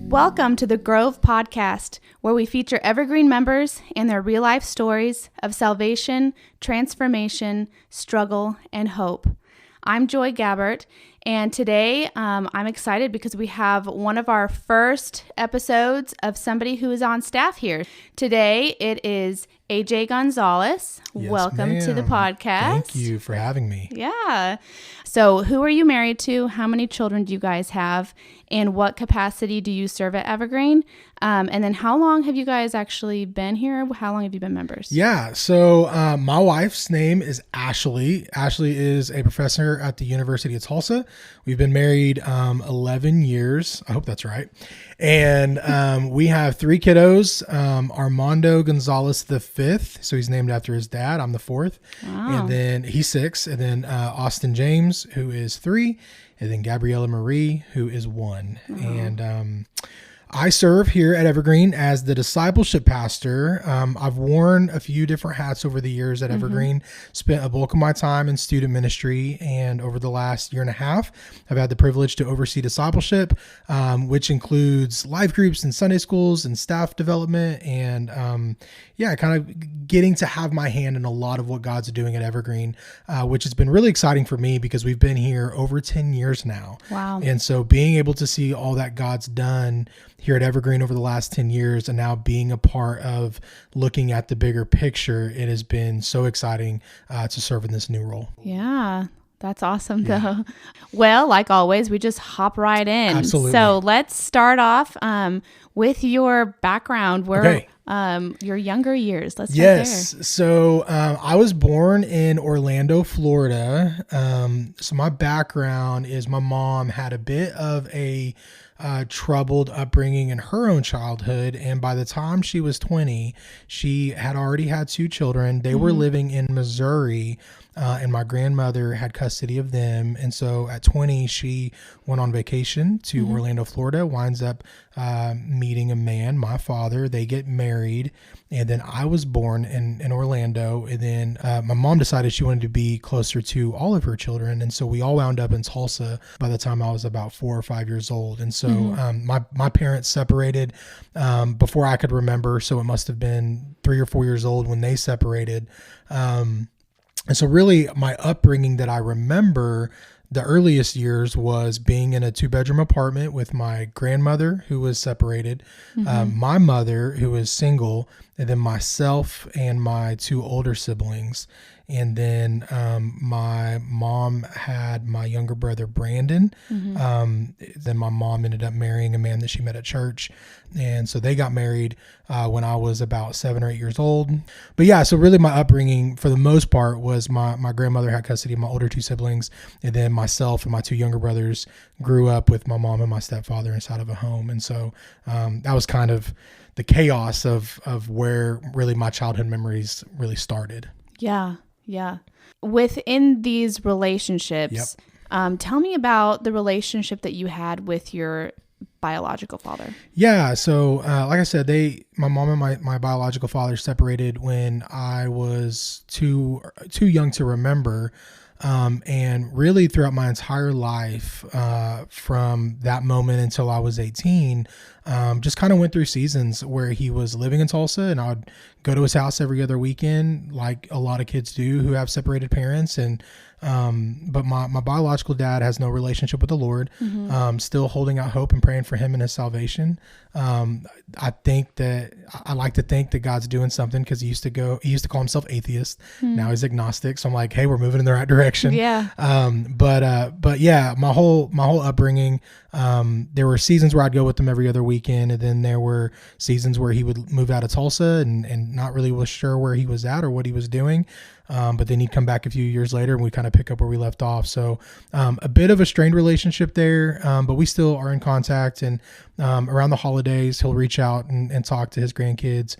Welcome to the Grove Podcast, where we feature Evergreen members and their real-life stories of salvation, transformation, struggle, and hope. I'm Joy Gabbert, and today I'm excited because we have one of our first episodes of somebody who is on staff here. Today it is AJ Gonzalez. Yes, Welcome to the podcast. Thank you for having me. Yeah. So who are you married to? How many children do you guys have? And what capacity do you serve at Evergreen? And then how long have you guys actually been here? How long have you been members? Yeah. So my wife's name is Ashley. Ashley is a professor at the University of Tulsa. We've been married 11 years. I hope that's right. And we have 3 kiddos. Armando Gonzalez the 5th. So he's named after his dad. I'm the 4th. Wow. And then he's 6. And then Austin James, who is 3. And then Gabriella Marie, who is 1. And I serve here at Evergreen as the discipleship pastor. I've worn a few different hats over the years at Evergreen, spent a bulk of my time in student ministry, and over the last year and a half, I've had the privilege to oversee discipleship, which includes life groups and Sunday schools and staff development, and kind of getting to have my hand in a lot of what God's doing at Evergreen, which has been really exciting for me because we've been here over 10 years now. Wow. And so being able to see all that God's done here at Evergreen over the last 10 years and now being a part of looking at the bigger picture, it has been so exciting to serve in this new role. Yeah. That's awesome, though. Well, like always, we just hop right in. Absolutely. So let's start off with your background, where your younger years. Let's start there. So I was born in Orlando, Florida. So my background is my mom had a bit of a troubled upbringing in her own childhood, and by the time she was 20, she had already had 2 children. They were living in Missouri, and my grandmother had custody of them. And so at 20, she went on vacation to Orlando, Florida, winds up meeting a man, my father. They get married, and then I was born in Orlando. And then my mom decided she wanted to be closer to all of her children, and so we all wound up in Tulsa by the time I was about 4 or 5 years old. And so my parents separated before I could remember, so it must have been 3 or 4 years old when they separated. And so really my upbringing that I remember, the earliest years was being in a 2-bedroom apartment with my grandmother, who was separated, my mother, who was single, and then myself and my 2 older siblings. And then my mom had my younger brother, Brandon. Then my mom ended up marrying a man that she met at church. And so they got married when I was about 7 or 8 years old. But yeah, so really my upbringing for the most part was my grandmother had custody of my older 2 siblings. And then myself and my 2 younger brothers grew up with my mom and my stepfather inside of a home. And so that was kind of the chaos of where really my childhood memories really started. Yeah. Within these relationships, tell me about the relationship that you had with your biological father. Yeah. So, like I said, my mom and my biological father separated when I was too young to remember. And really throughout my entire life, from that moment until I was 18, just kind of went through seasons where he was living in Tulsa, and I would go to his house every other weekend, like a lot of kids do who have separated parents. And but my biological dad has no relationship with the Lord. Still holding out hope and praying for him and his salvation. I like to think that God's doing something, because he used to call himself atheist. Now he's agnostic. So I'm like, hey, we're moving in the right direction. Yeah. But yeah, my whole upbringing, there were seasons where I'd go with him every other weekend. And then there were seasons where he would move out of Tulsa and not really was sure where he was at or what he was doing. But then he'd come back a few years later and we kind of pick up where we left off. So a bit of a strained relationship there, but we still are in contact. And around the holidays, he'll reach out and talk to his grandkids.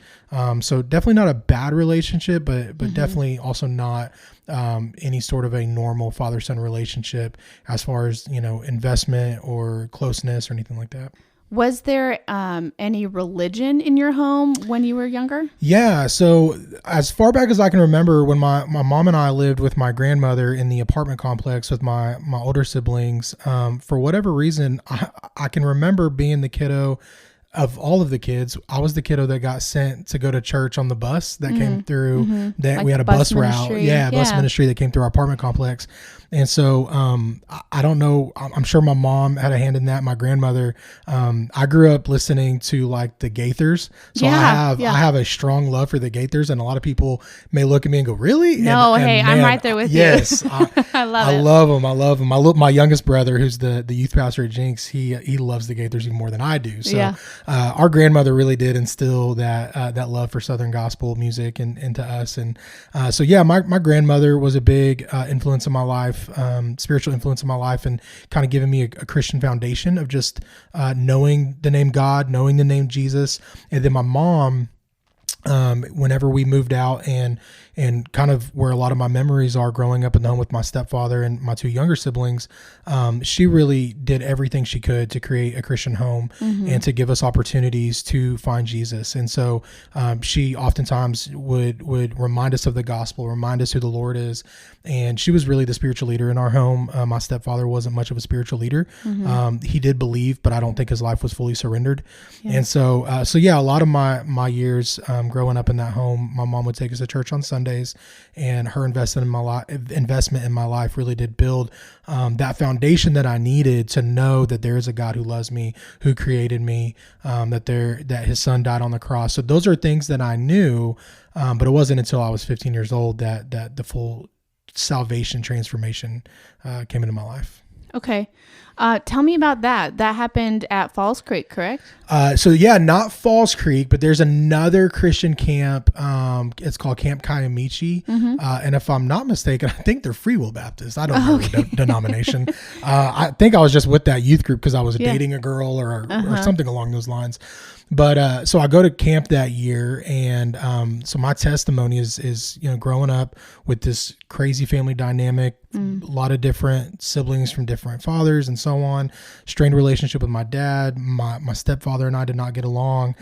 So definitely not a bad relationship, but definitely also not any sort of a normal father-son relationship as far as, investment or closeness or anything like that. Was there any religion in your home when you were younger? Yeah. So as far back as I can remember, when my mom and I lived with my grandmother in the apartment complex with my older siblings, for whatever reason, I can remember being the kiddo of all of the kids. I was the kiddo that got sent to go to church on the bus that came through, that we had a bus route. Bus ministry that came through our apartment complex. And so, I don't know, I'm sure my mom had a hand in that. My grandmother, I grew up listening to like the Gaithers. So I have a strong love for the Gaithers, and a lot of people may look at me and go, really? No, and man, I'm right there with you. Yes. I love it. I love them. My youngest brother, who's the youth pastor at Jinx, he loves the Gaithers even more than I do. So, our grandmother really did instill that love for Southern gospel music into us. And, my grandmother was a big, influence in my life. Spiritual influence in my life, and kind of giving me a Christian foundation of just knowing the name God, knowing the name Jesus. And then my mom, whenever we moved out and kind of where a lot of my memories are growing up in the home with my stepfather and my two younger siblings, she really did everything she could to create a Christian home and to give us opportunities to find Jesus. And so she oftentimes would remind us of the gospel, remind us who the Lord is. And she was really the spiritual leader in our home. My stepfather wasn't much of a spiritual leader. He did believe, but I don't think his life was fully surrendered. And so a lot of my years growing up in that home, my mom would take us to church on Sundays, and her investment in my life really did build that foundation that I needed to know that there is a God who loves me, who created me, that his son died on the cross. So those are things that I knew, but it wasn't until I was 15 years old that the full salvation transformation came into my life. Okay. Tell me about that. That happened at Falls Creek, correct? Not Falls Creek, but there's another Christian camp. It's called Camp Kiamichi. And if I'm not mistaken, I think they're Free Will Baptist. I don't know the denomination. I think I was just with that youth group because I was dating a girl or something along those lines. But so I go to camp that year, and so my testimony is growing up with this crazy family dynamic, a lot of different siblings from different fathers and so on, strained relationship with my dad. My stepfather and I did not get along,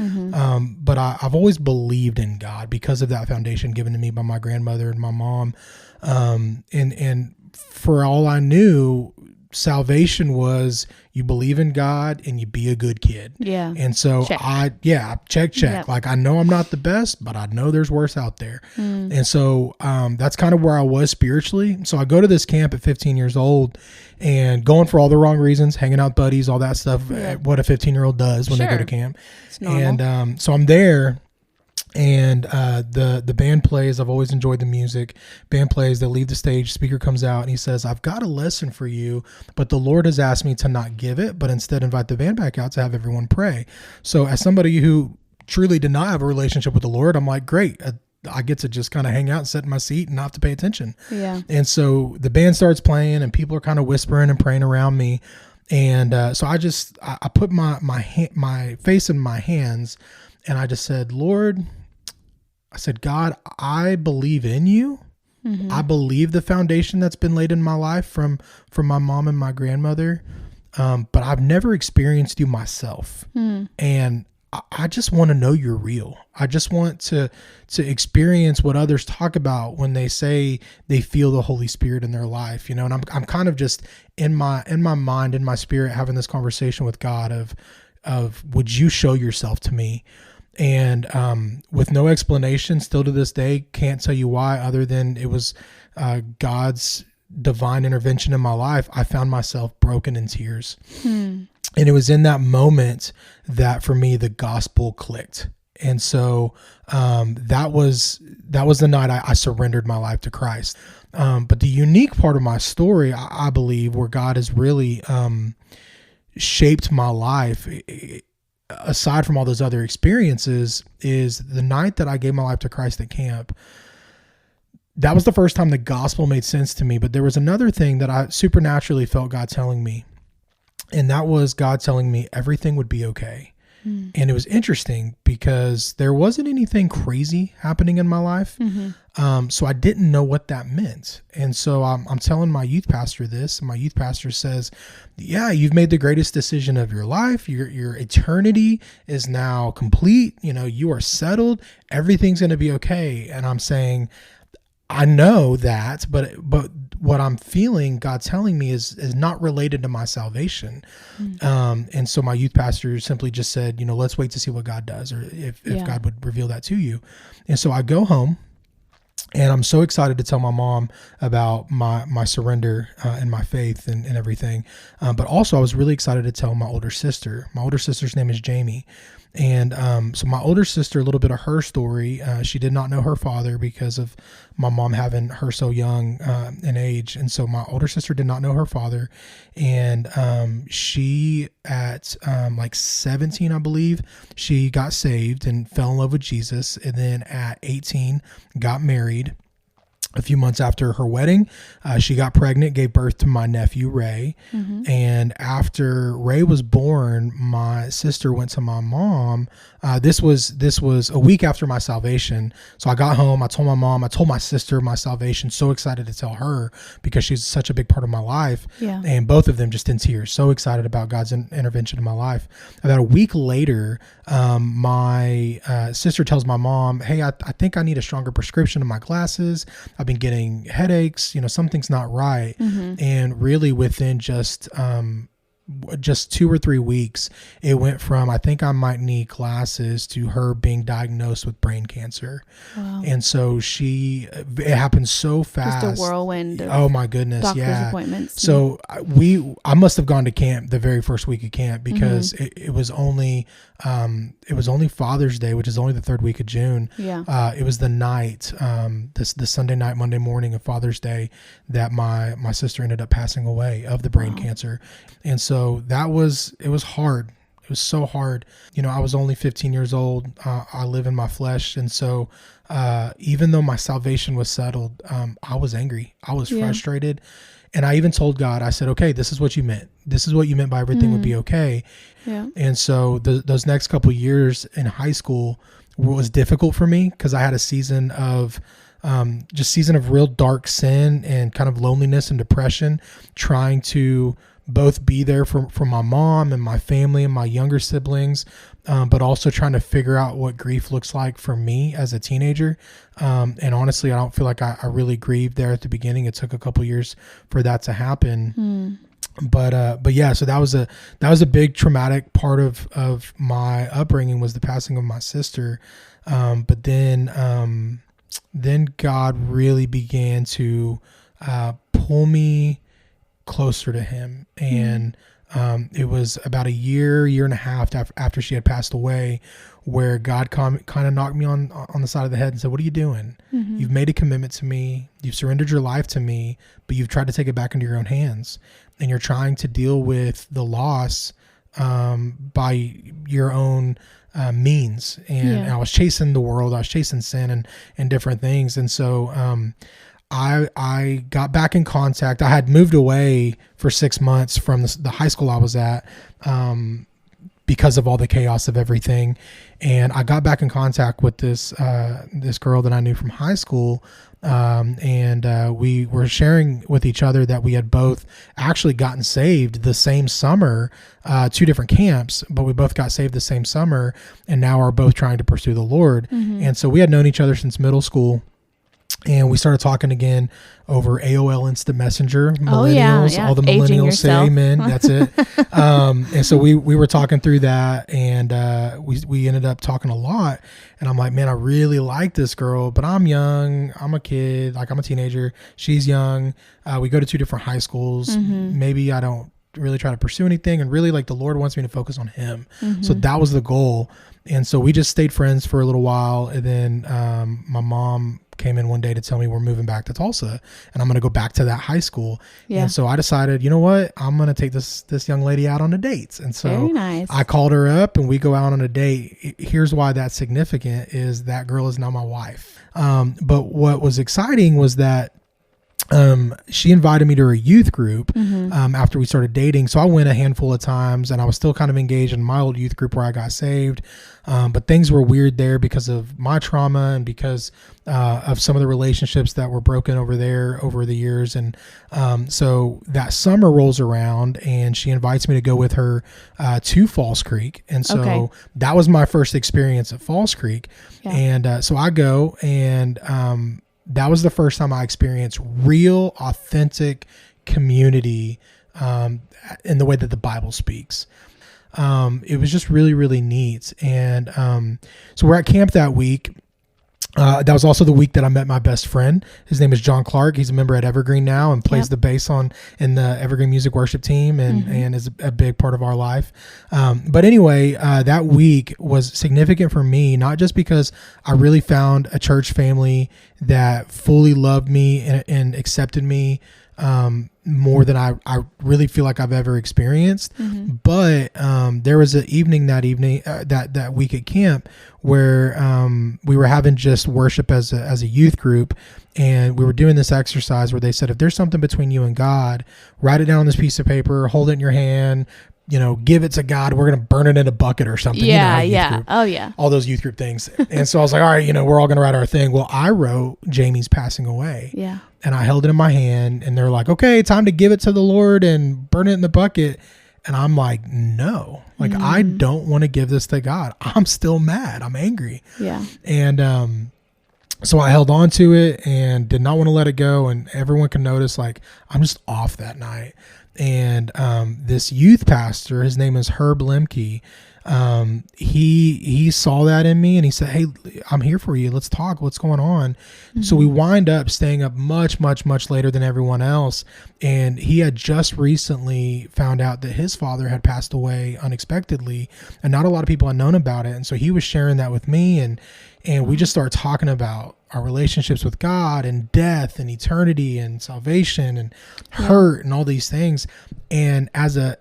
but I've always believed in God because of that foundation given to me by my grandmother and my mom. And for all I knew, salvation was you believe in God and you be a good kid. Yeah. And so check. Yep. Like, I know I'm not the best, but I know there's worse out there. And so that's kind of where I was spiritually. So I go to this camp at 15 years old and going for all the wrong reasons, hanging out with buddies, all that stuff, what a 15-year-old does when they go to camp. And so I'm there. And the band plays. I've always enjoyed the music. Band plays. They leave the stage. Speaker comes out and he says, "I've got a lesson for you, but the Lord has asked me to not give it, but instead invite the band back out to have everyone pray." So as somebody who truly did not have a relationship with the Lord, I'm like, great. I get to just kind of hang out and sit in my seat and not have to pay attention. Yeah. And so the band starts playing and people are kind of whispering and praying around me. And so I put my face in my hands and I just said, "Lord," I said, "God, I believe in you. I believe the foundation that's been laid in my life from my mom and my grandmother. But I've never experienced you myself. And I just want to know you're real. I just want to experience what others talk about when they say they feel the Holy Spirit in their life, and I'm kind of just in my mind, in my spirit, having this conversation with God of would you show yourself to me?" And with no explanation, still to this day, can't tell you why, other than it was God's divine intervention in my life. I found myself broken in tears. And it was in that moment that for me, the gospel clicked. And so that was the night I surrendered my life to Christ. But the unique part of my story, I believe, where God has really shaped my life, aside from all those other experiences, is the night that I gave my life to Christ at camp. That was the first time the gospel made sense to me. But there was another thing that I supernaturally felt God telling me. And that was God telling me everything would be okay. And it was interesting because there wasn't anything crazy happening in my life. So I didn't know what that meant. And so I'm telling my youth pastor this, and my youth pastor says, yeah, you've made the greatest decision of your life. Your eternity is now complete. You are settled. Everything's going to be okay. And I'm saying, I know that, but what I'm feeling, God telling me is not related to my salvation. And so my youth pastor simply just said, let's wait to see what God does, or if God would reveal that to you. And so I go home, and I'm so excited to tell my mom about my surrender and my faith and everything. But also I was really excited to tell my older sister. My older sister's name is Jamie. And so my older sister, a little bit of her story, she did not know her father because of my mom having her so young in age. And so my older sister did not know her father. And she, at like 17, I believe, she got saved and fell in love with Jesus. And then at 18, got married. A few months after her wedding, she got pregnant, gave birth to my nephew, Ray. And after Ray was born, my sister went to my mom. This was a week after my salvation. So I got home, I told my mom, I told my sister my salvation, so excited to tell her because she's such a big part of my life. And both of them just in tears, so excited about God's intervention in my life. About a week later, my sister tells my mom, hey, I think I need a stronger prescription in my glasses. I've been getting headaches, something's not right. And really within just 2 or 3 weeks, it went from, I think I might need glasses, to her being diagnosed with brain cancer. Wow. And so it happened so fast. Just a whirlwind of oh my goodness. doctor's appointments. So I must have gone to camp the very first week of camp because it was only Father's Day, which is only the third week of June. It was the night, the Sunday night, Monday morning of Father's Day, that my sister ended up passing away of the brain cancer. And so it was hard. It was so hard. I was only 15 years old. I live in my flesh. And so even though my salvation was settled, I was angry. I was frustrated. And I even told God, I said, okay, this is what you meant. This is what you meant by everything would be okay. And so those next couple of years in high school was difficult for me because I had a season of real dark sin and kind of loneliness and depression, trying to both be there for my mom and my family and my younger siblings, but also trying to figure out what grief looks like for me as a teenager. And honestly, I don't feel like I really grieved there at the beginning. It took a couple years for that to happen. But yeah, so that was a big traumatic part of my upbringing, was the passing of my sister. But then God really began to pull me closer to him. And it was about a year and a half after she had passed away, where God kind of knocked me on the side of the head and said, what are you doing? You've made a commitment to me. You've surrendered your life to me, but you've tried to take it back into your own hands. And you're trying to deal with the loss by your own means. And I was chasing the world. I was chasing sin and different things. And so I got back in contact. I had moved away for 6 months from the high school I was at because of all the chaos of everything. And I got back in contact with this girl that I knew from high school. And we were sharing with each other that we had both actually gotten saved the same summer, 2 different camps, but we both got saved the same summer and now are both trying to pursue the Lord. And so we had known each other since middle school. And we started talking again over AOL Instant Messenger. Millennials, all the millennials say amen. That's it. And so we were talking through that, and we ended up talking a lot. And I'm like, man, I really like this girl, but I'm young. I'm a kid. Like, I'm a teenager. She's young. We go to 2 different high schools. Maybe I don't really try to pursue anything. And really, like, the Lord wants me to focus on him. So that was the goal. And so we just stayed friends for a little while. And then my mom came in one day to tell me we're moving back to Tulsa and I'm going to go back to that high school. And so I decided, you know what, I'm going to take this young lady out on a date. And so very nice. I called her up and we go out on a date. Here's why that's significant, is that girl is now my wife. But what was exciting was that she invited me to her youth group after we started dating. So I went a handful of times, and I was still kind of engaged in my old youth group where I got saved. But things were weird there because of my trauma and because of some of the relationships that were broken over there over the years. And so that summer rolls around, and she invites me to go with her to Falls Creek. And so that was my first experience at Falls Creek. Yeah. And so I go, and that was the first time I experienced real, authentic community in the way that the Bible speaks. It was just really, really neat. And so we're at camp that week. That was also the week that I met my best friend. His name is John Clark. He's a member at Evergreen now and plays the bass in the Evergreen music worship team and is a big part of our life. But anyway, that week was significant for me, not just because I really found a church family that fully loved me and accepted me more than I really feel like I've ever experienced. But there was an evening that week at camp where we were having just worship as a youth group, and we were doing this exercise where they said, if there's something between you and God, write it down on this piece of paper, hold it in your hand, give it to God. We're going to burn it in a bucket or something. Yeah. Oh yeah. All those youth group things. And so I was like, all right, we're all going to write our thing. Well, I wrote Jamie's passing away. Yeah. And I held it in my hand, and they're like, okay, time to give it to the Lord and burn it in the bucket. And I'm like, no, I don't want to give this to God. I'm still mad. I'm angry. Yeah. And, so I held on to it and did not want to let it go. And everyone can notice, I'm just off that night. And this youth pastor, his name is Herb Lemke, he saw that in me, and he said, hey, I'm here for you. Let's talk. What's going on? So we wind up staying up much, much, much later than everyone else. And he had just recently found out that his father had passed away unexpectedly, and not a lot of people had known about it. And so he was sharing that with me, and we just started talking about our relationships with God and death and eternity and salvation and hurt and all these things. And as a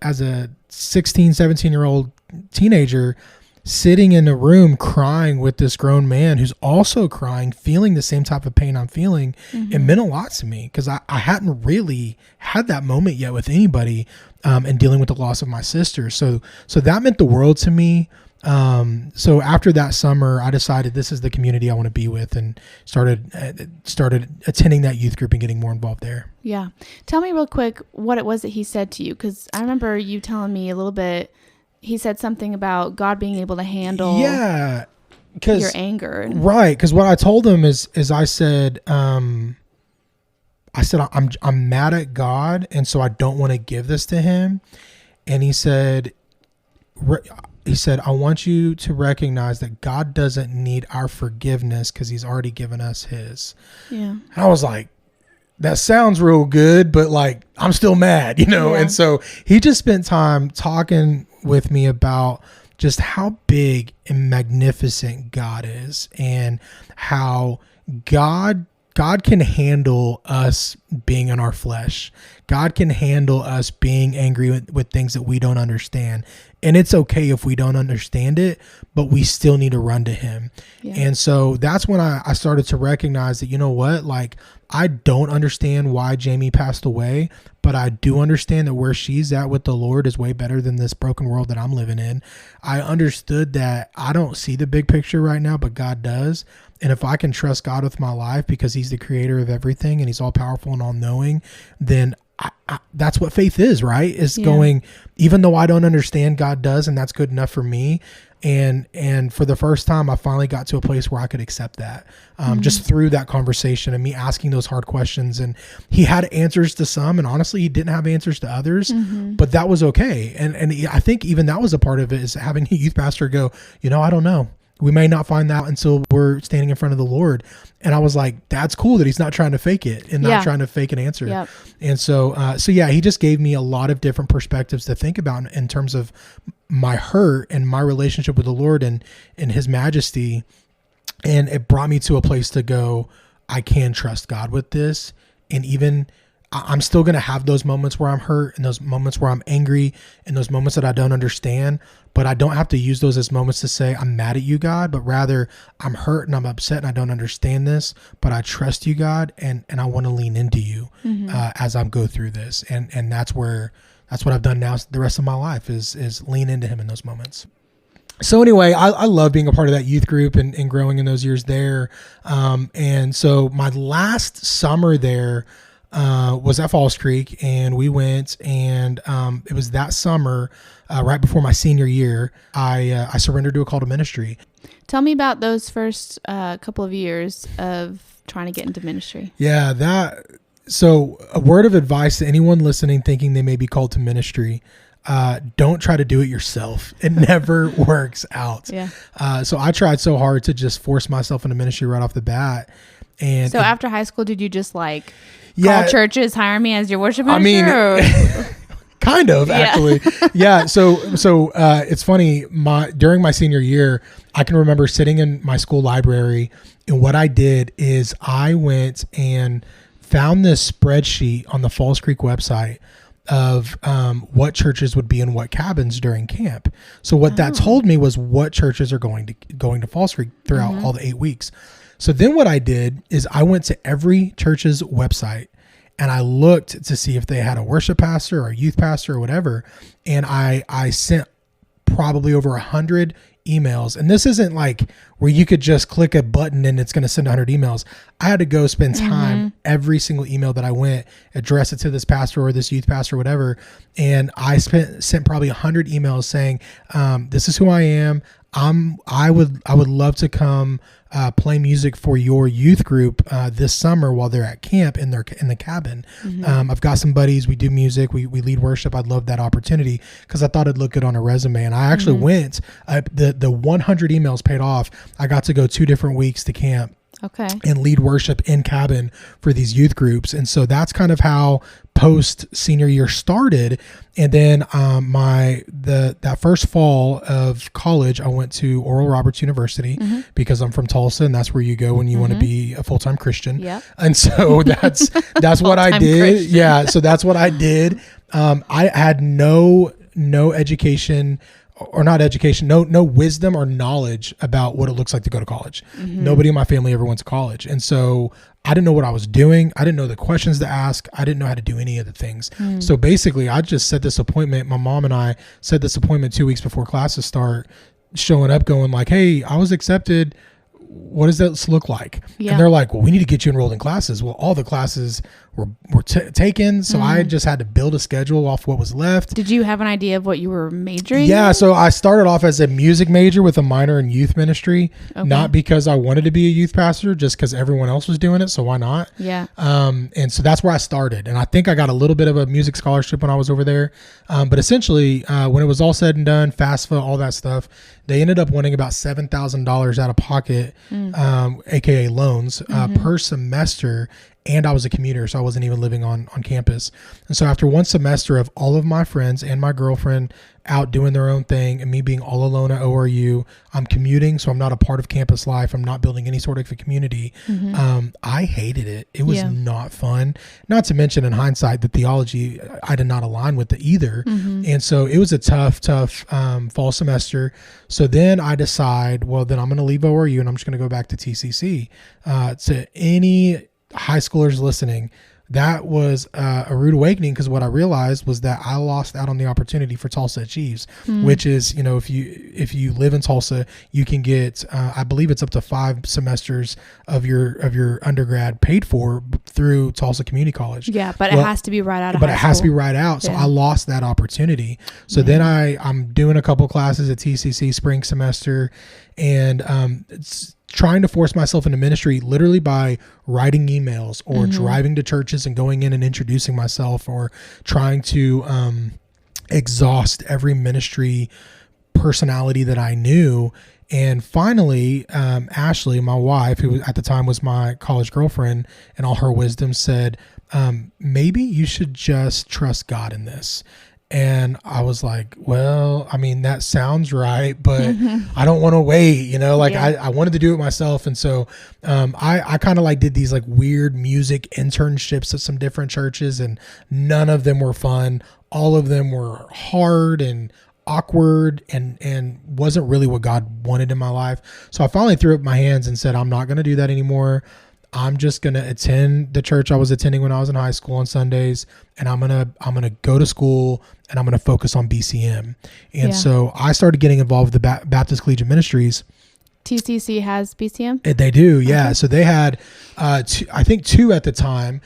16, 17-year-old teenager sitting in a room crying with this grown man who's also crying, feeling the same type of pain I'm feeling, it meant a lot to me because I hadn't really had that moment yet with anybody and dealing with the loss of my sister. So that meant the world to me. So after that summer, I decided this is the community I want to be with, and started attending that youth group and getting more involved there. Yeah. Tell me real quick what it was that he said to you. 'Cause I remember you telling me a little bit, he said something about God being able to handle your anger. Right. 'Cause what I told him is I said, I'm mad at God. And so I don't want to give this to him. And he said, I want you to recognize that God doesn't need our forgiveness because he's already given us his. Yeah. And I was like, that sounds real good, but I'm still mad, Yeah. And so he just spent time talking with me about just how big and magnificent God is, and how God can handle us being in our flesh. God can handle us being angry with things that we don't understand. And it's okay if we don't understand it, but we still need to run to him. Yeah. And so that's when I started to recognize that, I don't understand why Jamie passed away, but I do understand that where she's at with the Lord is way better than this broken world that I'm living in. I understood that I don't see the big picture right now, but God does. And if I can trust God with my life because he's the creator of everything and he's all powerful and all knowing, then that's what faith is, right? Is going, even though I don't understand, God does, and that's good enough for me. And for the first time, I finally got to a place where I could accept that, just through that conversation and me asking those hard questions. And he had answers to some, and honestly, he didn't have answers to others, but that was okay. And I think even that was a part of it, is having a youth pastor go, I don't know. We may not find that until we're standing in front of the Lord. And I was like, that's cool that he's not trying to fake it and not trying to fake an answer. Yep. And so he just gave me a lot of different perspectives to think about in terms of my hurt and my relationship with the Lord and his majesty. And it brought me to a place to go, I can trust God with this. And even I'm still going to have those moments where I'm hurt and those moments where I'm angry and those moments that I don't understand, but I don't have to use those as moments to say, I'm mad at you, God, but rather I'm hurt and I'm upset and I don't understand this, but I trust you, God. And I want to lean into you as I go through this. And that's what I've done now the rest of my life is lean into him in those moments. So anyway, I love being a part of that youth group and growing in those years there. And so my last summer there was at Falls Creek, and we went, and it was that summer, right before my senior year, I surrendered to a call to ministry. Tell me about those first couple of years of trying to get into ministry. Yeah, so a word of advice to anyone listening thinking they may be called to ministry. Don't try to do it yourself. It never works out. Yeah. So I tried so hard to just force myself into ministry right off the bat. And so after high school, did you just call churches, hire me as your worship minister? I mean, kind of, actually. Yeah. So it's funny. During my senior year, I can remember sitting in my school library, and what I did is I went and found this spreadsheet on the Falls Creek website of what churches would be in what cabins during camp. So what that told me was what churches are going to Falls Creek throughout all the 8 weeks. So then what I did is I went to every church's website and I looked to see if they had a worship pastor or a youth pastor or whatever. And I sent probably over 100 emails. And this isn't like where you could just click a button and it's going to send 100 emails. I had to go spend time every single email that I went, address it to this pastor or this youth pastor or whatever. And I sent probably 100 emails saying, this is who I am. I would love to come play music for your youth group this summer while they're at camp in the cabin. I've got some buddies. We do music. We lead worship. I'd love that opportunity because I thought it'd look good on a resume. And I actually went. The 100 emails paid off. I got to go 2 different weeks to camp. Okay. And lead worship in cabin for these youth groups. And so that's kind of how post senior year started. And then that first fall of college, I went to Oral Roberts University because I'm from Tulsa, and that's where you go when you want to be a full-time Christian. Yep. And so that's what I did. Christian. Yeah. So that's what I did. I had no education, or not education, no wisdom or knowledge about what it looks like to go to college. Nobody in my family ever went to college. And so I didn't know what I was doing. I didn't know the questions to ask. I didn't know how to do any of the things. So basically I just set this appointment. My mom and I set this appointment 2 weeks before classes start, showing up going like, hey, I was accepted. What does this look like? Yeah. And they're like, well, we need to get you enrolled in classes. Well, all the classes were taken. So I just had to build a schedule off what was left. Did you have an idea of what you were majoring in? Yeah. So I started off as a music major with a minor in youth ministry, not because I wanted to be a youth pastor, just because everyone else was doing it. So why not? Yeah. And so that's where I started. And I think I got a little bit of a music scholarship when I was over there. But essentially, when it was all said and done, FAFSA, all that stuff, they ended up wanting about $7,000 out of pocket, AKA loans, per semester. And I was a commuter, so I wasn't even living on campus. And so after one semester of all of my friends and my girlfriend out doing their own thing and me being all alone at ORU, I'm commuting, so I'm not a part of campus life. I'm not building any sort of a community. I hated it. It was not fun. Not to mention, in hindsight, the theology, I did not align with it either. And so it was a tough fall semester. So then I decide, well, then I'm going to leave ORU and I'm just going to go back to TCC. To any high schoolers listening, that was a rude awakening, because what I realized was that I lost out on the opportunity for Tulsa Achieves, which is, if you live in Tulsa, you can get, I believe it's up to 5 semesters of your undergrad paid for through Tulsa Community College. Yeah, but it has to be right out of high school. But it has to be right out. So I lost that opportunity. So then I'm doing a couple classes at TCC spring semester, and it's trying to force myself into ministry literally by writing emails or driving to churches and going in and introducing myself, or trying to exhaust every ministry personality that I knew. And finally, Ashley, my wife, who at the time was my college girlfriend, and all her wisdom said, maybe you should just trust God in this. And I was like, well, I mean, that sounds right, but I don't want to wait, I wanted to do it myself. And so I kind of did these weird music internships at some different churches, and none of them were fun. All of them were hard and awkward and wasn't really what God wanted in my life. So I finally threw up my hands and said, I'm not going to do that anymore. I'm just going to attend the church I was attending when I was in high school on Sundays, and I'm going to go to school, and I'm going to focus on BCM. And so I started getting involved with the Baptist Collegiate Ministries. TCC has BCM? They do, yeah. Okay. So they had, I think two at the time.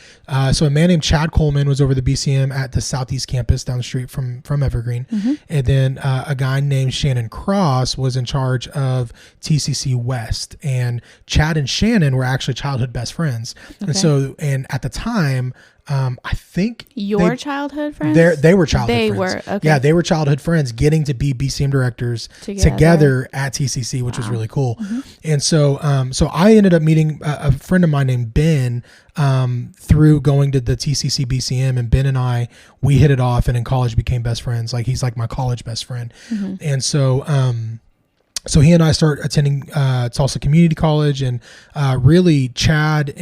So a man named Chad Coleman was over the BCM at the Southeast campus down the street from Evergreen. Mm-hmm. And then a guy named Shannon Cross was in charge of TCC West. And Chad and Shannon were actually childhood best friends. Okay. And at the time, I think childhood friends? They were childhood friends. They were, okay. Yeah, they were childhood friends getting to be BCM directors together at TCC, which was really cool. Mm-hmm. And so I ended up meeting a friend of mine named Ben through going to the TCC BCM, and Ben and I, we hit it off, and in college became best friends. Like, he's like my college best friend. Mm-hmm. And so he and I start attending Tulsa Community College, and really Chad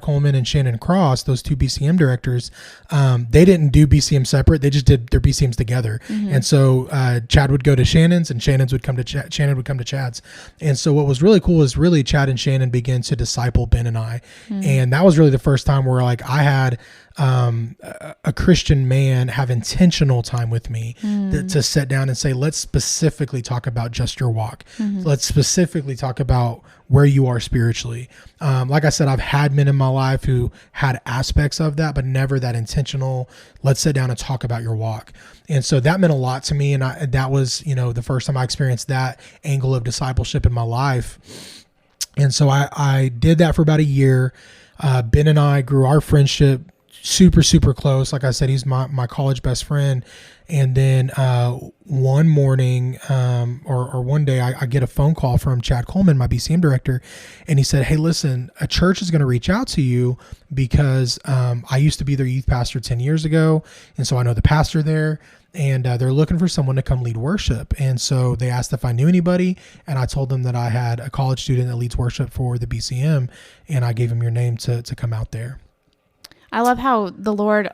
Coleman and Shannon Cross, those two BCM directors, they didn't do BCM separate. They just did their BCMs together. Mm-hmm. And so Chad would go to Shannon's, and Shannon would come to Chad's. And so what was really cool is really Chad and Shannon began to disciple Ben and I. Mm-hmm. And that was really the first time where like I had a Christian man have intentional time with me to sit down and say, let's specifically talk about just your walk. Mm-hmm. Let's specifically talk about where you are spiritually. Like I said, I've had men in my life who had aspects of that, but never that intentional. Let's sit down and talk about your walk. And so that meant a lot to me. And that was, the first time I experienced that angle of discipleship in my life. And so I did that for about a year. Ben and I grew our friendship super, super close. Like I said, he's my college best friend. And then one morning or one day, I get a phone call from Chad Coleman, my BCM director, and he said, hey, listen, a church is going to reach out to you because I used to be their youth pastor 10 years ago. And so I know the pastor there, and they're looking for someone to come lead worship. And so they asked if I knew anybody, and I told them that I had a college student that leads worship for the BCM, and I gave him your name to come out there. I love how the Lord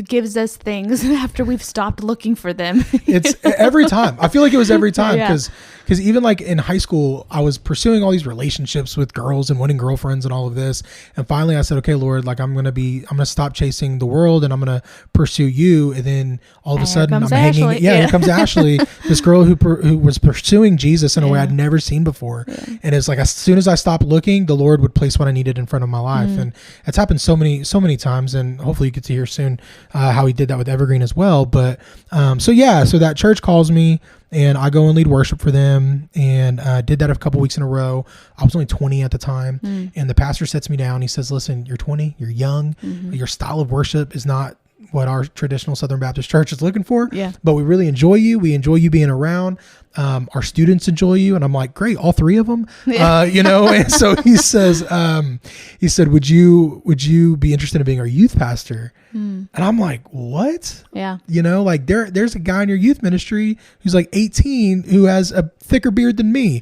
gives us things after we've stopped looking for them. It's every time. I feel like it was every time because even like in high school, I was pursuing all these relationships with girls and winning girlfriends and all of this. And finally I said, okay, Lord, like I'm going to stop chasing the world and I'm going to pursue you. And then all of a sudden I'm hanging. Here comes Ashley, this girl who was pursuing Jesus in a way I'd never seen before. Yeah. And it's like, as soon as I stopped looking, the Lord would place what I needed in front of my life. And it's happened so many times. And hopefully you get to hear soon how he did that with Evergreen as well. But so that church calls me and I go and lead worship for them, and did that a couple weeks in a row. I was only 20 at the time, and the pastor sits me down. He says, listen, you're 20, you're young, your style of worship is not what our traditional Southern Baptist church is looking for, but we really enjoy you. We enjoy you being around. Our students enjoy you. And I'm like, great, all three of them, and so he said, would you be interested in being our youth pastor? And I'm like, what? Yeah. Like there's a guy in your youth ministry who's like 18 who has a thicker beard than me.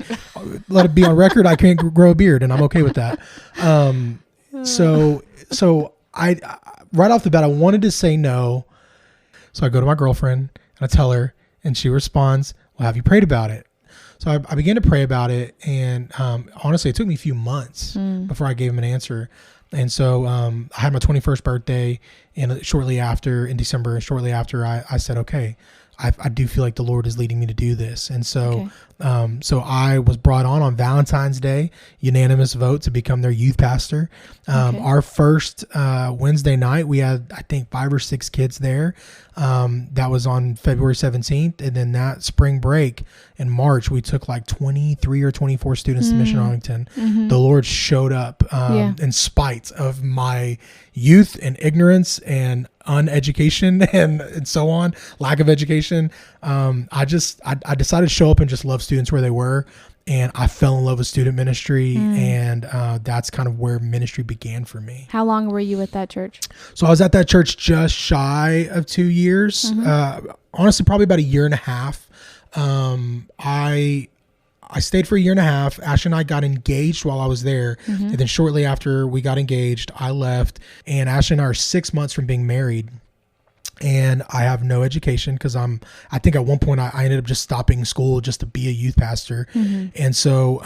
Let it be on record. I can't grow a beard, and I'm okay with that. So I right off the bat, I wanted to say no. So I go to my girlfriend and I tell her, and she responds, well, have you prayed about it? So I began to pray about it. And honestly, it took me a few months before I gave him an answer. And so I had my 21st birthday, and shortly after, in December, I said, okay, I do feel like the Lord is leading me to do this. And so so I was brought on Valentine's Day, unanimous vote to become their youth pastor. Our first Wednesday night, we had, I think, 5 or 6 kids there. That was on February 17th. And then that spring break in March, we took like 23 or 24 students to Mission Arlington. The Lord showed up in spite of my youth and ignorance and uneducation and so on, lack of education. I decided to show up and just love students where they were. And I fell in love with student ministry, and that's kind of where ministry began for me. How long were you at that church? So I was at that church just shy of 2 years. Honestly, probably about a year and a half. I stayed for a year and a half. Ashley and I got engaged while I was there. And then shortly after we got engaged, I left. And Ashley and I are 6 months from being married. and I have no education because I think at one point I ended up just stopping school just to be a youth pastor. And so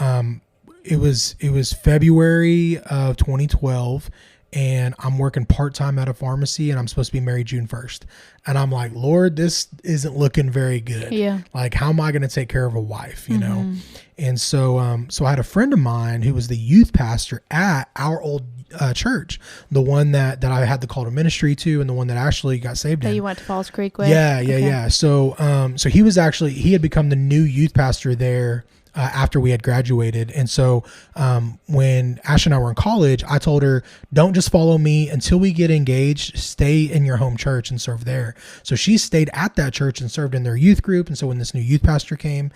it was February of 2012, and I'm working part-time at a pharmacy, and I'm supposed to be married June 1st. And I'm like, Lord, this isn't looking very good. Yeah. Like, how am I going to take care of a wife, you know? And so, so I had a friend of mine who was the youth pastor at our old church, the one that I had the call to ministry to, and the one that actually got saved in. That you went to Falls Creek with? Yeah. So, so he had become the new youth pastor there after we had graduated. And so when Ash and I were in college, I told her, don't just follow me until we get engaged. Stay in your home church and serve there. So she stayed at that church and served in their youth group. And so when this new youth pastor came,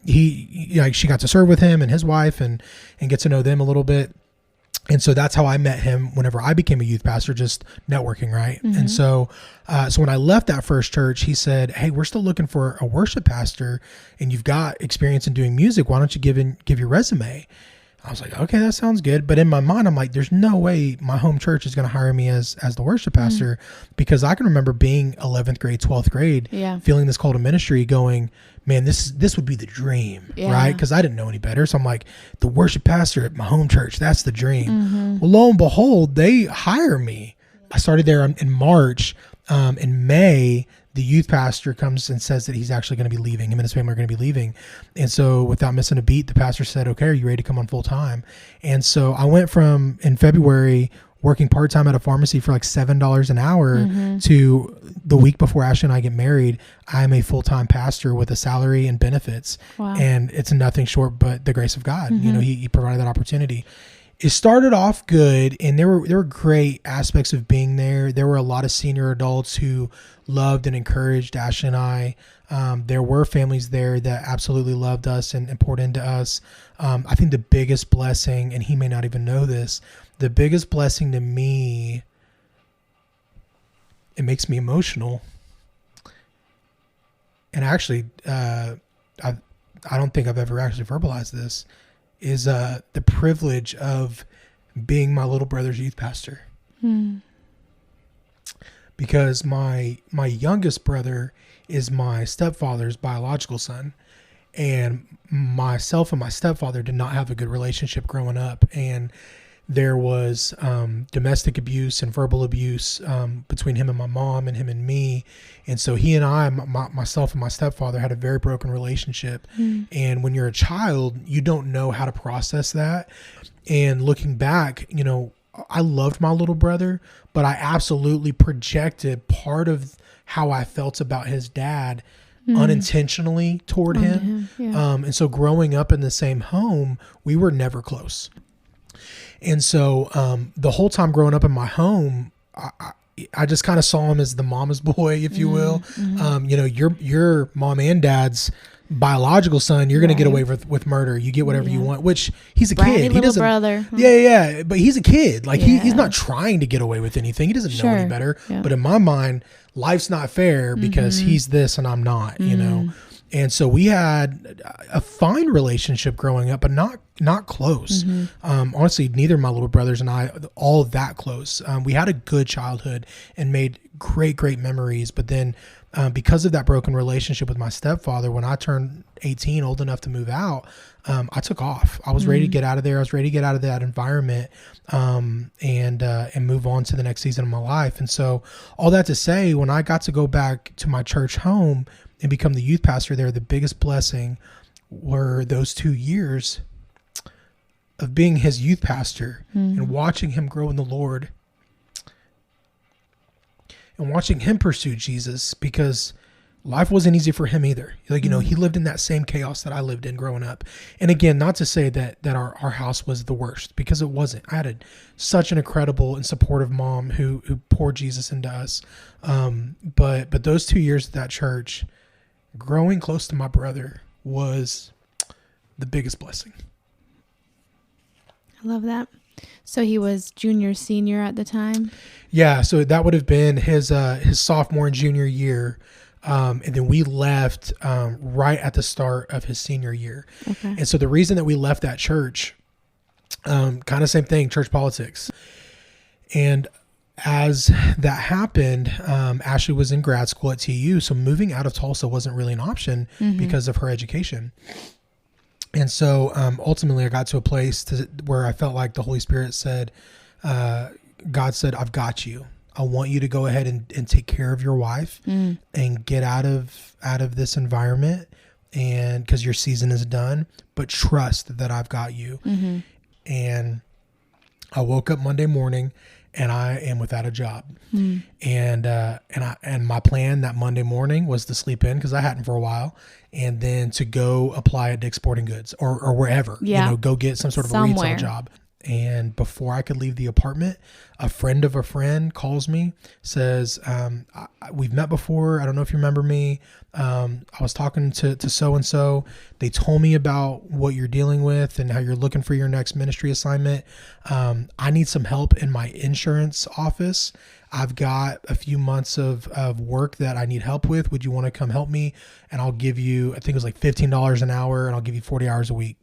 she got to serve with him and his wife and get to know them a little bit. And so that's how I met him whenever I became a youth pastor, just networking, right? And so so when I left that first church, he said, hey, we're still looking for a worship pastor, and you've got experience in doing music. Why don't you give your resume? I was like, okay, that sounds good. But in my mind, I'm like, there's no way my home church is going to hire me as the worship pastor, because I can remember being 11th grade, 12th grade, feeling this call to ministry going, man, this would be the dream, right? Because I didn't know any better. So I'm like, the worship pastor at my home church, that's the dream. Well, lo and behold, they hire me. I started there in March. In May, the youth pastor comes and says that he's actually going to be leaving. Him and his family are going to be leaving. And so without missing a beat, the pastor said, okay, are you ready to come on full time? And so I went from, in February, working part-time at a pharmacy for like $7 an hour to the week before Ashley and I get married, I'm a full-time pastor with a salary and benefits. Wow. And it's nothing short but the grace of God. You know, he provided that opportunity. It started off good, and there were great aspects of being there. There were a lot of senior adults who loved and encouraged Ashley and I. There were families there that absolutely loved us and poured into us. I think the biggest blessing, and he may not even know this, the biggest blessing to me, it makes me emotional. And actually, I don't think I've ever actually verbalized this, is the privilege of being my little brother's youth pastor. Because my youngest brother is my stepfather's biological son, and myself and my stepfather did not have a good relationship growing up, and there was domestic abuse and verbal abuse between him and my mom and him and me. And so he and I, myself and my stepfather, had a very broken relationship. And when you're a child, you don't know how to process that. And looking back, you know, I loved my little brother, but I absolutely projected part of how I felt about his dad unintentionally toward him. And so growing up in the same home, we were never close. And so the whole time growing up in my home, I just kind of saw him as the mama's boy, if you will. You know, your mom and dad's biological son, you're going to get away with murder. You get whatever you want, which he's a kid. He doesn't, brother. Yeah. But he's a kid. Like he's not trying to get away with anything. He doesn't know any better. But in my mind, life's not fair because he's this and I'm not, you know? And so we had a fine relationship growing up, but not close. Honestly, neither of my little brothers and I all that close. We had a good childhood and made great memories. But then because of that broken relationship with my stepfather, when I turned 18, old enough to move out, I took off. I was ready to get out of there. I was ready to get out of that environment and move on to the next season of my life. And so all that to say, when I got to go back to my church home and become the youth pastor there, the biggest blessing were those 2 years of being his youth pastor and watching him grow in the Lord and watching him pursue Jesus, because life wasn't easy for him either. Like, you know, he lived in that same chaos that I lived in growing up. And again, not to say that our house was the worst, because it wasn't. I had such an incredible and supportive mom who poured Jesus into us. But those 2 years at that church, growing close to my brother, was the biggest blessing. I love that. So he was junior, senior at the time? Yeah, so that would have been his sophomore and junior year. And then we left right at the start of his senior year. Okay. And so the reason that we left that church, kind of same thing, church politics. And as that happened, Ashley was in grad school at TU. So moving out of Tulsa wasn't really an option because of her education. And so ultimately I got to a place where I felt like the Holy Spirit said, God said, I've got you. I want you to go ahead and take care of your wife and get out of this environment, and because your season is done, but trust that I've got you. And I woke up Monday morning and I am without a job. And my plan that Monday morning was to sleep in, because I hadn't for a while, and then to go apply at Dick's Sporting Goods or wherever, go get some sort of a retail job. And before I could leave the apartment, a friend of a friend calls me, says, we've met before. I don't know if you remember me. I was talking to so-and-so. They told me about what you're dealing with and how you're looking for your next ministry assignment. I need some help in my insurance office. I've got a few months of work that I need help with. Would you want to come help me? And I'll give you, I think it was like $15 an hour, and I'll give you 40 hours a week.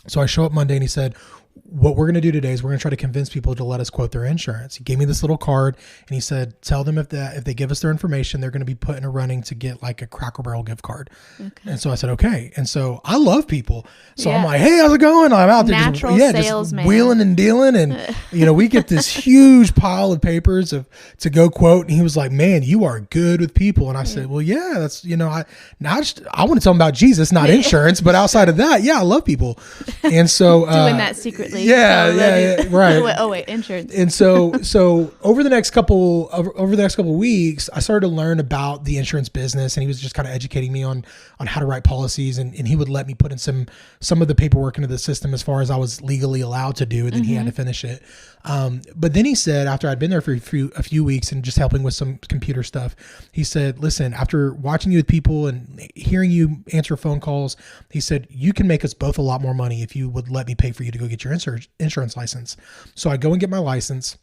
So I show up Monday and he said, what we're going to do today is we're going to try to convince people to let us quote their insurance. He gave me this little card and he said, tell them if they give us their information, they're going to be put in a running to get like a Cracker Barrel gift card. Okay. And so I said, okay. And so I love people. So I'm like, hey, how's it going? I'm out there natural salesman, just wheeling and dealing. And, we get this huge pile of papers to go quote. And he was like, man, you are good with people. And I said, well, yeah, that's, I want to tell them about Jesus, not insurance. But outside of that, yeah, I love people. And so doing that secretly. Yeah, right. Wait, insurance. And so over the next couple of weeks, I started to learn about the insurance business, and he was just kind of educating me on how to write policies, and he would let me put in some of the paperwork into the system as far as I was legally allowed to do, and then he had to finish it. But then he said, after I'd been there for a few weeks and just helping with some computer stuff, he said, listen, after watching you with people and hearing you answer phone calls, he said, you can make us both a lot more money if you would let me pay for you to go get your insurance license. So I go and get my license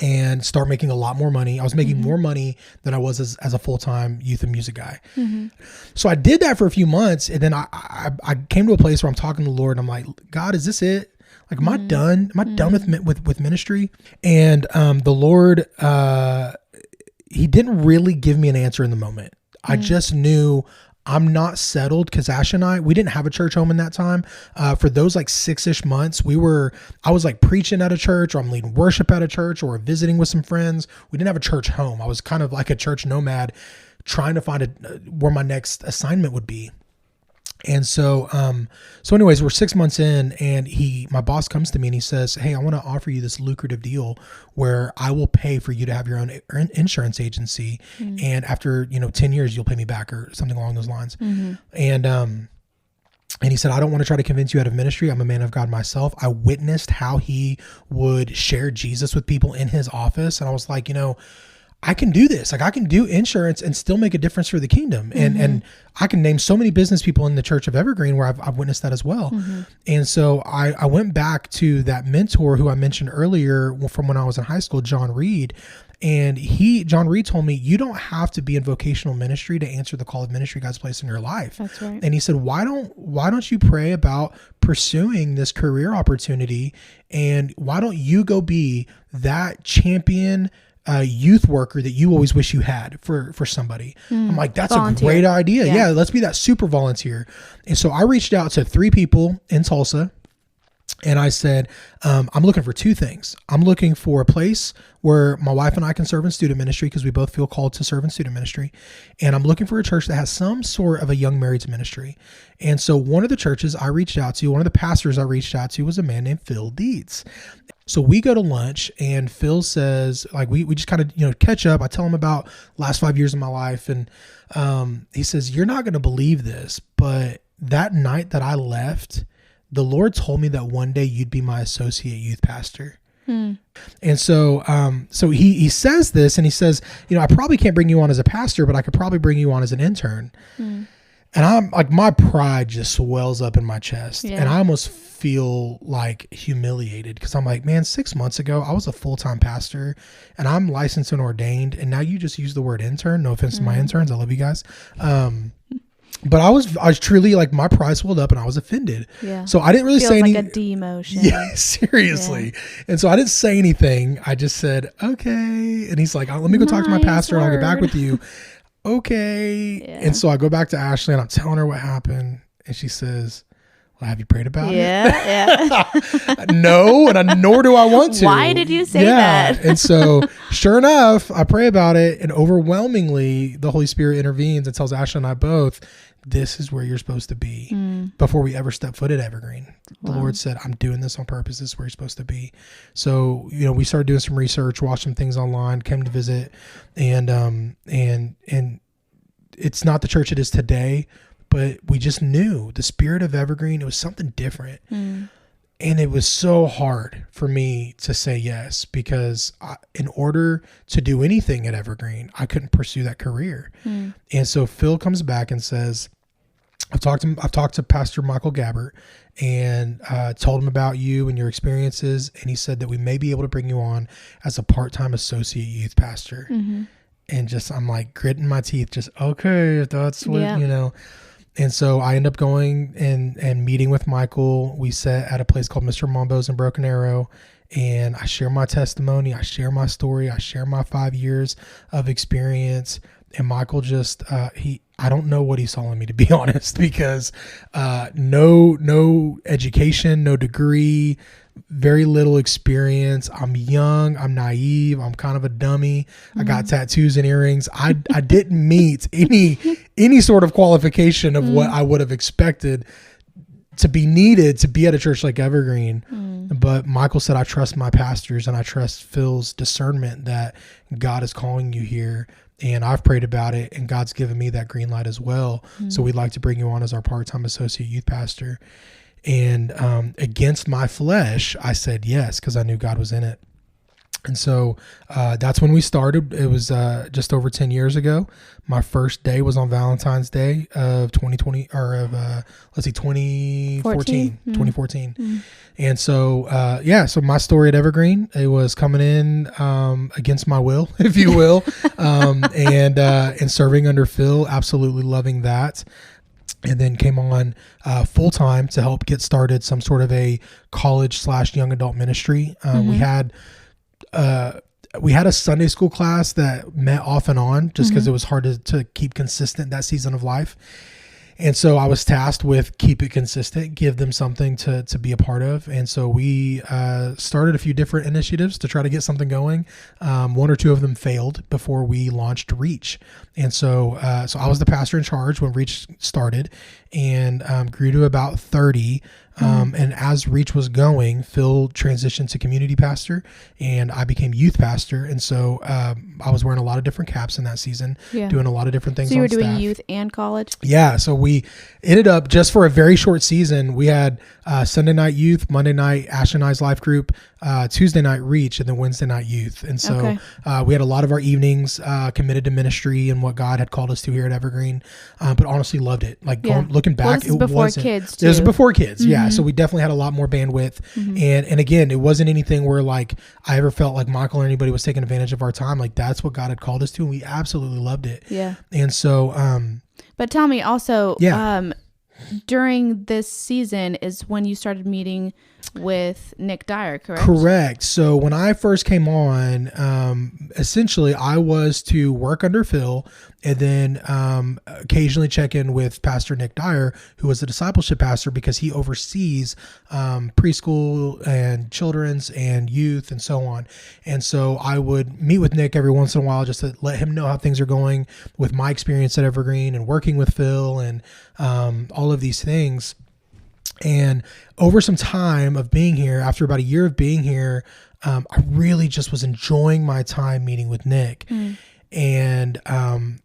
and start making a lot more money. I was making more money than I was as a full-time youth and music guy. So I did that for a few months. And then I came to a place where I'm talking to the Lord and I'm like, God, is this it? Like, am I done? Am I done with ministry? And the Lord, he didn't really give me an answer in the moment. I just knew I'm not settled, because Ash and we didn't have a church home in that time. For those like 6-ish months, I was like preaching at a church, or I'm leading worship at a church, or visiting with some friends. We didn't have a church home. I was kind of like a church nomad, trying to find where my next assignment would be. And so anyways, we're 6 months in, and my boss comes to me and he says, hey, I want to offer you this lucrative deal where I will pay for you to have your own insurance agency. And after, 10 years, you'll pay me back, or something along those lines. And he said, I don't want to try to convince you out of ministry. I'm a man of God myself. I witnessed how he would share Jesus with people in his office. And I was like, I can do this. Like, I can do insurance and still make a difference for the kingdom. And I can name so many business people in the church of Evergreen where I've witnessed that as well. And so I went back to that mentor who I mentioned earlier from when I was in high school, John Reed. And John Reed told me, you don't have to be in vocational ministry to answer the call of ministry God's placed in your life. That's right. And he said, why don't you pray about pursuing this career opportunity? And why don't you go be that champion youth worker that you always wish you had for somebody? I'm like, that's volunteer. A great idea. Yeah, let's be that super volunteer. And so I reached out to 3 people in Tulsa, and I said, I'm looking for 2 things. I'm looking for a place where my wife and I can serve in student ministry, because we both feel called to serve in student ministry. And I'm looking for a church that has some sort of a young marrieds ministry. And so one of the churches I reached out to, one of the pastors I reached out to, was a man named Phil Dietz. So we go to lunch, and Phil says, like, we just kind of, catch up. I tell him about last 5 years of my life. And he says, you're not going to believe this, but that night that I left, the Lord told me that one day you'd be my associate youth pastor. And so he says this, and he says, I probably can't bring you on as a pastor, but I could probably bring you on as an intern. And I'm like, my pride just swells up in my chest, and I almost feel like humiliated, because I'm like, man, 6 months ago, I was a full-time pastor, and I'm licensed and ordained, and now you just use the word intern. No offense to my interns. I love you guys. But I was truly like, my pride swelled up and I was offended. Yeah. So I didn't really Feels say like anything. a demotion. Yeah, seriously. Yeah. And so I didn't say anything. I just said, okay. And he's like, let me go talk to my pastor and I'll get back with you. Okay. Yeah. And so I go back to Ashley and I'm telling her what happened. And she says, well, have you prayed about it? Yeah. No, and nor do I want to. Why did you say that? And so sure enough, I pray about it, and overwhelmingly the Holy Spirit intervenes and tells Ashley and I both, this is where you're supposed to be. Before we ever step foot at Evergreen. The Lord said, I'm doing this on purpose. This is where you're supposed to be. So, we started doing some research, watched some things online, came to visit, and it's not the church it is today, but we just knew the spirit of Evergreen. It was something different. And it was so hard for me to say yes, because in order to do anything at Evergreen, I couldn't pursue that career. And so Phil comes back and says, I've talked to Pastor Michael Gabbert and told him about you and your experiences. And he said that we may be able to bring you on as a part-time associate youth pastor. And just, I'm like gritting my teeth, just, okay, if that's what, And so I end up going and meeting with Michael. We sat at a place called Mr. Mambo's in Broken Arrow, and I share my testimony. I share my story. I share my 5 years of experience. And Michael just, I don't know what he saw in me, to be honest, because no education, no degree, very little experience. I'm young. I'm naive. I'm kind of a dummy. I got tattoos and earrings. I didn't meet any sort of qualification of what I would have expected to be needed to be at a church like Evergreen. But Michael said, I trust my pastors and I trust Phil's discernment that God is calling you here. And I've prayed about it, and God's given me that green light as well. So we'd like to bring you on as our part-time associate youth pastor. And against my flesh, I said yes, because I knew God was in it. And so that's when we started. It was just over 10 years ago. My first day was on Valentine's Day of 2020, or of 2014. 2014. And so so my story at Evergreen, it was coming in against my will, if you will, and serving under Phil, absolutely loving that. And then came on full time to help get started some sort of a college/young adult ministry. We had a Sunday school class that met off and on just because it was hard to keep consistent that season of life. And so I was tasked with keep it consistent, give them something to be a part of. And so we started a few different initiatives to try to get something going. One or two of them failed before we launched Reach. And so I was the pastor in charge when Reach started, and grew to about 30. And as Reach was going, Phil transitioned to community pastor and I became youth pastor. And so I was wearing a lot of different caps in that season, doing a lot of different things. So you were doing staff. Youth and college? Yeah. So we ended up, just for a very short season, we had Sunday night youth, Monday night Ash and I's life group, Tuesday night Reach, and then Wednesday night youth. And so we had a lot of our evenings committed to ministry and what God had called us to here at Evergreen, but honestly loved it. Like looking back, this is before kids too. It was before kids. Yeah. So we definitely had a lot more bandwidth. And again, it wasn't anything where like I ever felt like Michael or anybody was taking advantage of our time. Like that's what God had called us to, and we absolutely loved it. Yeah. And so, but tell me also, during this season is when you started meeting with Nick Dyer, correct? Correct. So when I first came on, essentially I was to work under Phil and then occasionally check in with Pastor Nick Dyer, who was the discipleship pastor, because he oversees preschool and children's and youth and so on. And so I would meet with Nick every once in a while just to let him know how things are going with my experience at Evergreen and working with Phil and all of these things. And over some time of being here, after about a year of being here, I really just was enjoying my time meeting with Nick. And I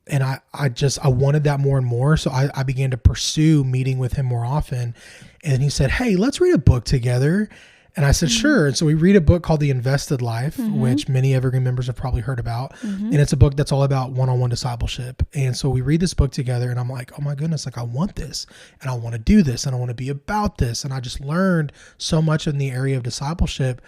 wanted that more and more. So I began to pursue meeting with him more often. And he said, hey, let's read a book together. And I said, sure. And so we read a book called The Invested Life, which many Evergreen members have probably heard about. And it's a book that's all about one-on-one discipleship. And so we read this book together and I'm like, oh my goodness, like I want this and I want to do this and I want to be about this. And I just learned so much in the area of discipleship.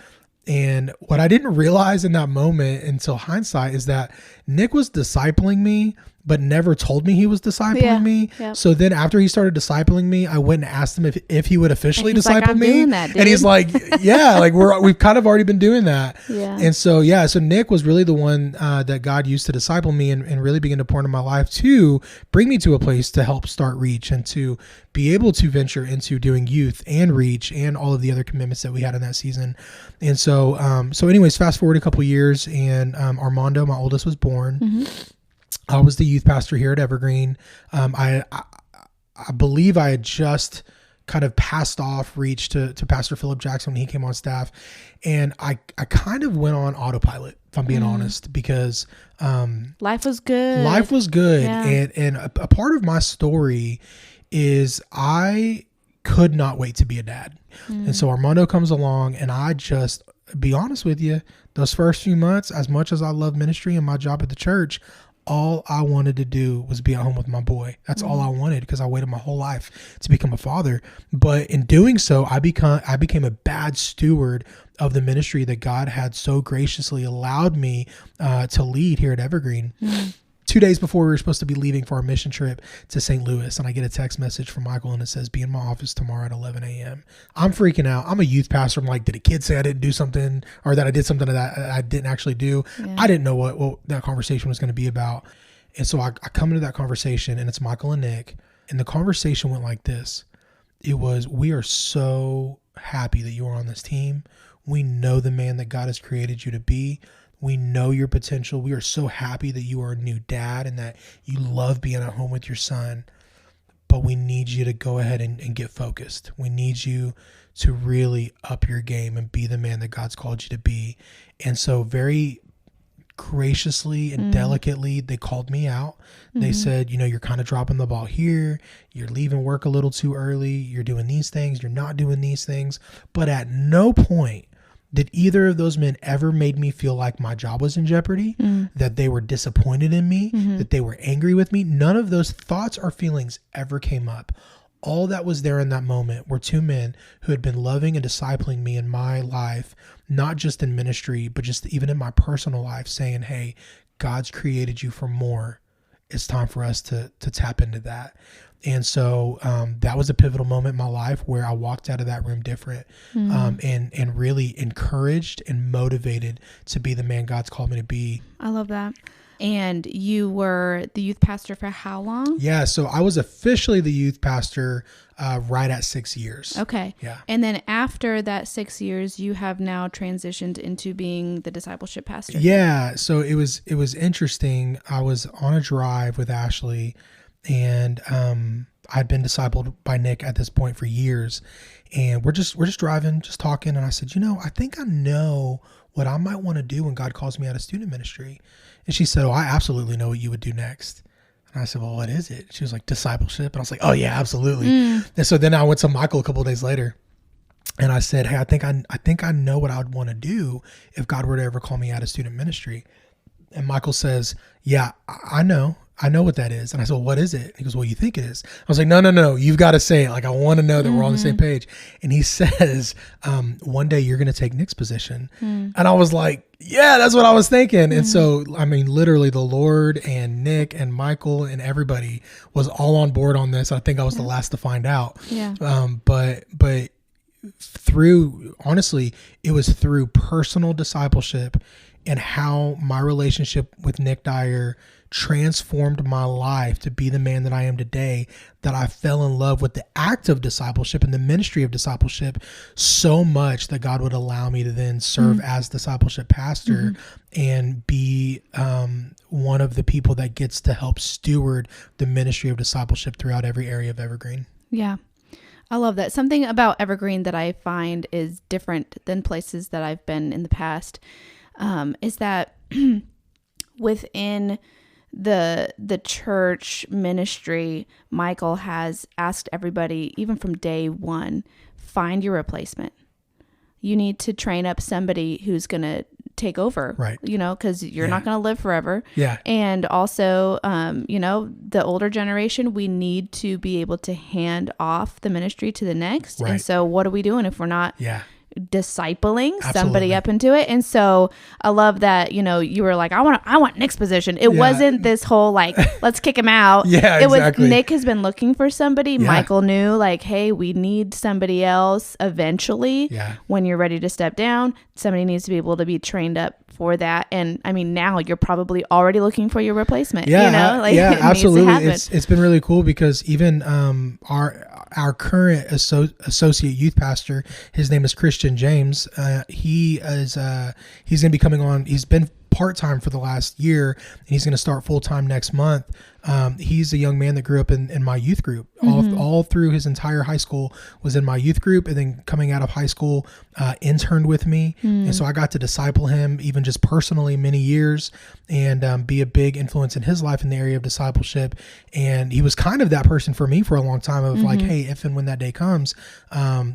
And what I didn't realize in that moment until hindsight is that Nick was discipling me but never told me he was discipling me. Yep. So then after he started discipling me, I went and asked him if he would officially disciple me. Doing that, dude. And he's like, yeah, like we've kind of already been doing that. Yeah. And so, so Nick was really the one that God used to disciple me and really begin to pour into my life to bring me to a place to help start Reach and to be able to venture into doing youth and Reach and all of the other commitments that we had in that season. And so, anyways, fast forward a couple years, and Armando, my oldest, was born. Mm-hmm. I was the youth pastor here at Evergreen. I believe I had just kind of passed off Reach to Pastor Philip Jackson when he came on staff. And I kind of went on autopilot, if I'm being honest, because life was good. Life was good. Yeah. And a part of my story is I could not wait to be a dad. And so Armando comes along, and I just, be honest with you, those first few months, as much as I love ministry and my job at the church, all I wanted to do was be at home with my boy. That's all I wanted, because I waited my whole life to become a father. But in doing so, I became a bad steward of the ministry that God had so graciously allowed me to lead here at Evergreen. 2 days before we were supposed to be leaving for our mission trip to St. Louis, and I get a text message from Michael, and it says, be in my office tomorrow at 11 a.m. I'm freaking out. I'm a youth pastor. I'm like, did a kid say I didn't do something, or that I did something that I didn't actually do? Yeah. I didn't know what that conversation was going to be about. And so I come into that conversation, and it's Michael and Nick, and the conversation went like this. It was, we are so happy that you are on this team. We know the man that God has created you to be. We know your potential. We are so happy that you are a new dad and that you love being at home with your son. But we need you to go ahead and get focused. We need you to really up your game and be the man that God's called you to be. And so very graciously and delicately, they called me out. They said, you're kind of dropping the ball here. You're leaving work a little too early. You're doing these things. You're not doing these things. But at no point did either of those men ever made me feel like my job was in jeopardy, that they were disappointed in me, that they were angry with me. None of those thoughts or feelings ever came up. All that was there in that moment were two men who had been loving and discipling me in my life, not just in ministry, but just even in my personal life, saying, hey, God's created you for more. It's time for us to tap into that. And so that was a pivotal moment in my life where I walked out of that room different and really encouraged and motivated to be the man God's called me to be. I love that. And you were the youth pastor for how long? Yeah, so I was officially the youth pastor right at 6 years. Okay. Yeah. And then after that 6 years, you have now transitioned into being the discipleship pastor. Yeah, so it was interesting. I was on a drive with Ashley, and I'd been discipled by Nick at this point for years, and we're just driving, just talking, and I said, I think I know what I might want to do when God calls me out of student ministry. And she said, oh, I absolutely know what you would do next. And I said, well, what is it? She was like, discipleship. And I was like, oh yeah, absolutely. And so then I went to Michael a couple of days later, and I said, hey, I think I know what I would want to do if God were to ever call me out of student ministry. And Michael says, yeah, I know what that is. And I said, well, what is it? He goes, well, you think it is. I was like, no, you've got to say it. Like, I want to know that we're on the same page. And he says, one day you're going to take Nick's position. And I was like, yeah, that's what I was thinking. And so, I mean, literally the Lord and Nick and Michael and everybody was all on board on this. I think I was the last to find out. Yeah. But honestly, it was through personal discipleship and how my relationship with Nick Dyer transformed my life to be the man that I am today, that I fell in love with the act of discipleship and the ministry of discipleship so much that God would allow me to then serve as discipleship pastor and be one of the people that gets to help steward the ministry of discipleship throughout every area of Evergreen. Yeah. I love that. Something about Evergreen that I find is different than places that I've been in the past is that within the church ministry, Michael has asked everybody, even from day one, find your replacement. You need to train up somebody who's going to take over, right? Because you're not going to live forever. Yeah. And also, the older generation, we need to be able to hand off the ministry to the next. Right. And so what are we doing if we're not discipling Absolutely. somebody up into it. And so I love that, you were like, I want Nick's position. It wasn't this whole like, let's kick him out. Yeah, it exactly. was Nick has been looking for somebody. Yeah. Michael knew like, hey, we need somebody else eventually. Yeah. When you're ready to step down, somebody needs to be able to be trained up for that. And I mean, now you're probably already looking for your replacement. Yeah, Like, yeah, it absolutely. needs to happen. It's been really cool because even our current associate youth pastor, his name is Christian James. He's going to be coming on. He's been part-time for the last year, and he's going to start full-time next month. He's a young man that grew up in my youth group. All through his entire high school was in my youth group, and then coming out of high school, interned with me. And so I got to disciple him even just personally many years, and be a big influence in his life in the area of discipleship. And he was kind of that person for me for a long time of like, hey, if and when that day comes,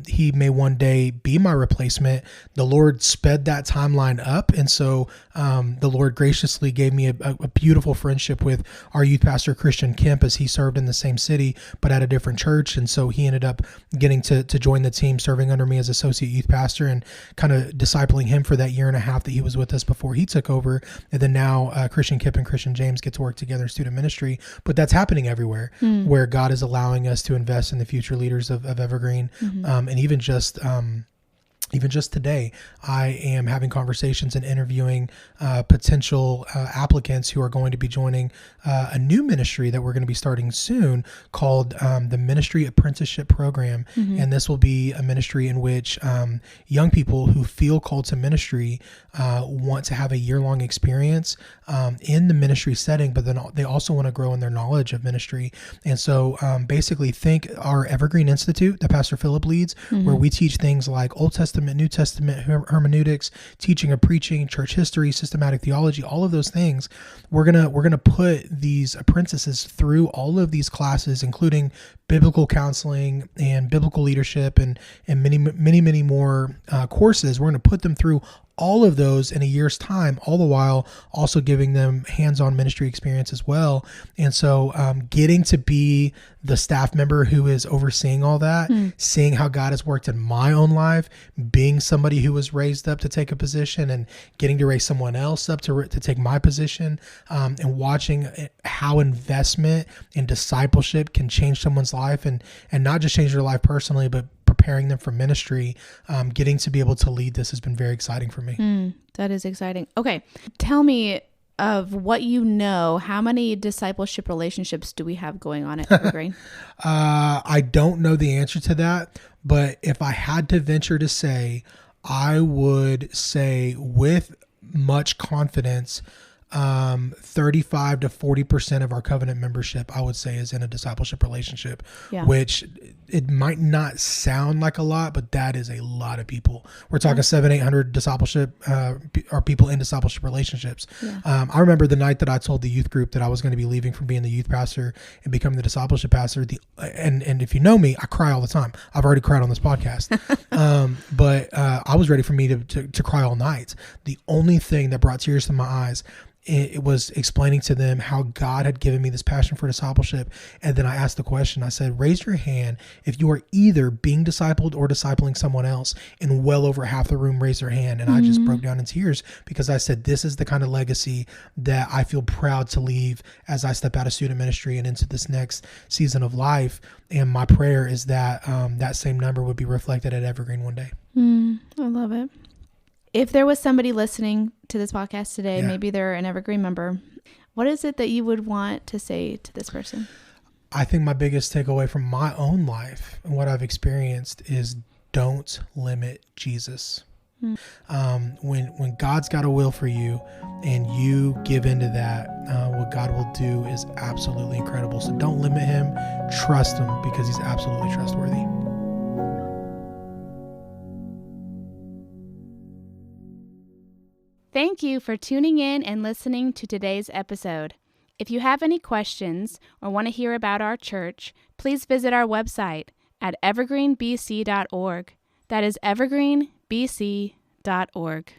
he may one day be my replacement. The Lord sped that timeline up. And so the Lord graciously gave me a beautiful friendship with our youth pastor, Christian Kemp, as he served in the same city, but at a different church. And so he ended up getting to join the team, serving under me as associate youth pastor, and kind of discipling him for that year and a half that he was with us before he took over. And then now Christian Kemp and Christian James get to work together in student ministry. But that's happening everywhere where God is allowing us to invest in the future leaders of Evergreen. And even just today, I am having conversations and interviewing potential applicants who are going to be joining a new ministry that we're going to be starting soon called the Ministry Apprenticeship Program. And this will be a ministry in which young people who feel called to ministry want to have a year-long experience in the ministry setting, but then they also want to grow in their knowledge of ministry. And so basically think our Evergreen Institute that Pastor Philip leads, where we teach things like Old Testament, New Testament hermeneutics, teaching of preaching, church history, systematic theology, all of those things. We're gonna put these apprentices through all of these classes, including biblical counseling and biblical leadership and many more courses. We're going to put them through all of those in a year's time, all the while also giving them hands-on ministry experience as well. And so getting to be the staff member who is overseeing all that, seeing how God has worked in my own life, being somebody who was raised up to take a position and getting to raise someone else up to take my position, and watching how investment in discipleship can change someone's life and not just change their life personally, but preparing them for ministry. Getting to be able to lead this has been very exciting for me. That is exciting. Okay. Tell me, of what you know, how many discipleship relationships do we have going on at Evergreen? I don't know the answer to that, but if I had to venture to say, I would say with much confidence, 35 to 40% of our covenant membership, I would say, is in a discipleship relationship, which it might not sound like a lot, but that is a lot of people. We're talking 700-800 discipleship, or people in discipleship relationships. I remember the night that I told the youth group that I was going to be leaving from being the youth pastor and becoming the discipleship pastor. And if you know me, I cry all the time. I've already cried on this podcast. But I was ready for me to cry all night. The only thing that brought tears to my eyes, it was explaining to them how God had given me this passion for discipleship. And then I asked the question, I said, raise your hand if you are either being discipled or discipling someone else. And well over half the room raised their hand. And I just broke down in tears because I said, this is the kind of legacy that I feel proud to leave as I step out of student ministry and into this next season of life. And my prayer is that that same number would be reflected at Evergreen one day. I love it. If there was somebody listening to this podcast today, maybe they're an Evergreen member, what is it that you would want to say to this person? I think my biggest takeaway from my own life and what I've experienced is don't limit Jesus. When God's got a will for you and you give into that, what God will do is absolutely incredible. So don't limit him, trust him, because he's absolutely trustworthy. Thank you for tuning in and listening to today's episode. If you have any questions or want to hear about our church, please visit our website at evergreenbc.org. That is evergreenbc.org.